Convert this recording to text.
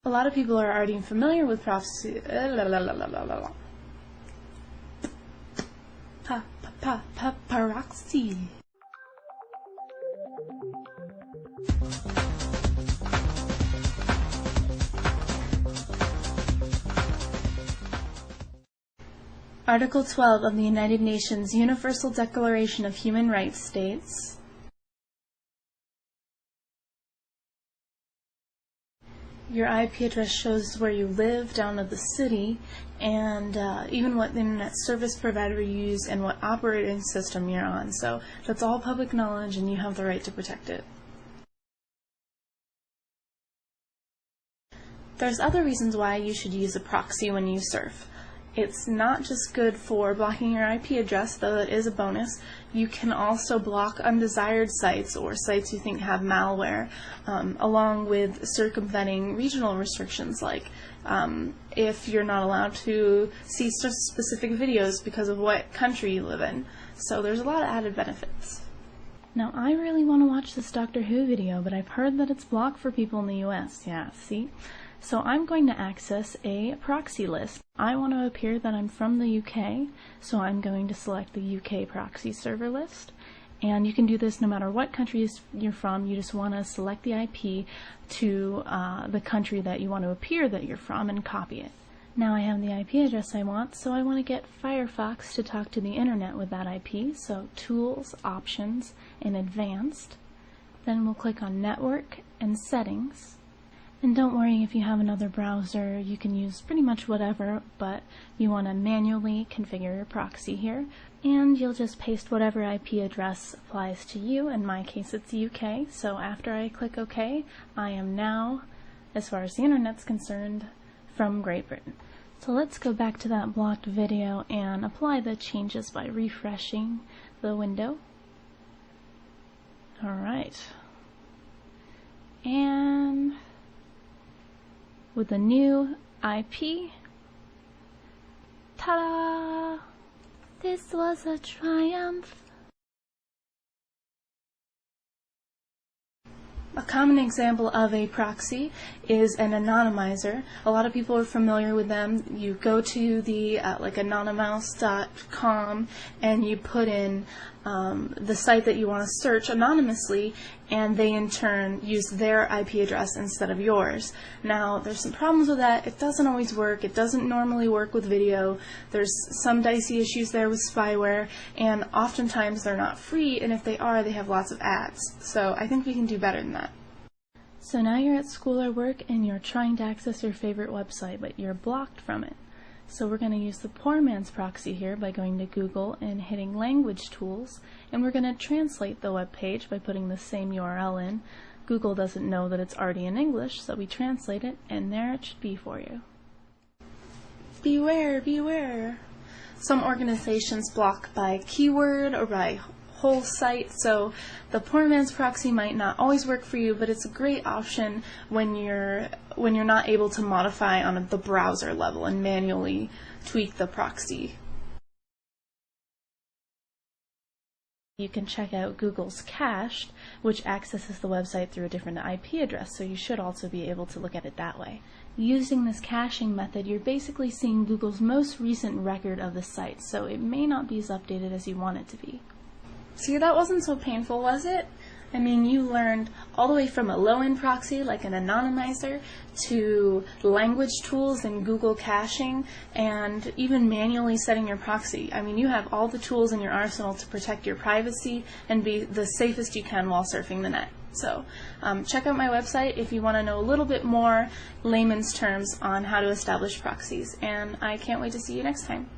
A lot of people are already familiar with Proxies. Proxies. Article 12 of the United Nations Universal Declaration of Human Rights states, your IP address shows where you live down to the city, and even what internet service provider you use and what operating system you're on. So that's all public knowledge and you have the right to protect it. There's other reasons why you should use a proxy when you surf. It's not just good for blocking your IP address, though it is a bonus. You can also block undesired sites or sites you think have malware, along with circumventing regional restrictions, like if you're not allowed to see specific videos because of what country you live in. So there's a lot of added benefits. Now, I really want to watch this Doctor Who video, but I've heard that it's blocked for people in the US. Yeah, see? So I'm going to access a proxy list. I want to appear that I'm from the UK, so I'm going to select the UK proxy server list. And you can do this no matter what country you're from. You just want to select the IP to the country that you want to appear that you're from and copy it. Now I have the IP address I want, so I want to get Firefox to talk to the internet with that IP. So Tools, Options, and Advanced. Then we'll click on Network and Settings. And don't worry if you have another browser, you can use pretty much whatever, but you want to manually configure your proxy here. And you'll just paste whatever IP address applies to you. In my case it's UK, so after I click OK, I am now, as far as the internet's concerned, from Great Britain. So let's go back to that blocked video and apply the changes by refreshing the window. Alright. And with the new IP, ta-da! This was a triumph. A common example of a proxy is an anonymizer. A lot of people are familiar with them. You go to the like anonymous.com and you put in the site that you want to search anonymously, and they in turn use their IP address instead of yours. Now there's some problems with that. It doesn't always work. It doesn't normally work with video. There's some dicey issues there with spyware, and oftentimes they're not free, and if they are, they have lots of ads. So I think we can do better than that. So now you're at school or work and you're trying to access your favorite website, but you're blocked from it. So we're going to use the poor man's proxy here by going to Google and hitting Language Tools, and we're going to translate the web page by putting the same URL in. Google doesn't know that it's already in English, so we translate it, and there it should be for you. Beware, beware. Some organizations block by keyword or by whole site, so the poor man's proxy might not always work for you, but it's a great option when you're not able to modify on the browser level and manually tweak the proxy. You can check out Google's Cached, which accesses the website through a different IP address, so you should also be able to look at it that way. Using this caching method, you're basically seeing Google's most recent record of the site, so it may not be as updated as you want it to be. See, that wasn't so painful, was it? I mean, you learned all the way from a low-end proxy like an anonymizer to language tools and Google caching and even manually setting your proxy. I mean, you have all the tools in your arsenal to protect your privacy and be the safest you can while surfing the net. So check out my website if you want to know a little bit more layman's terms on how to establish proxies, and I can't wait to see you next time.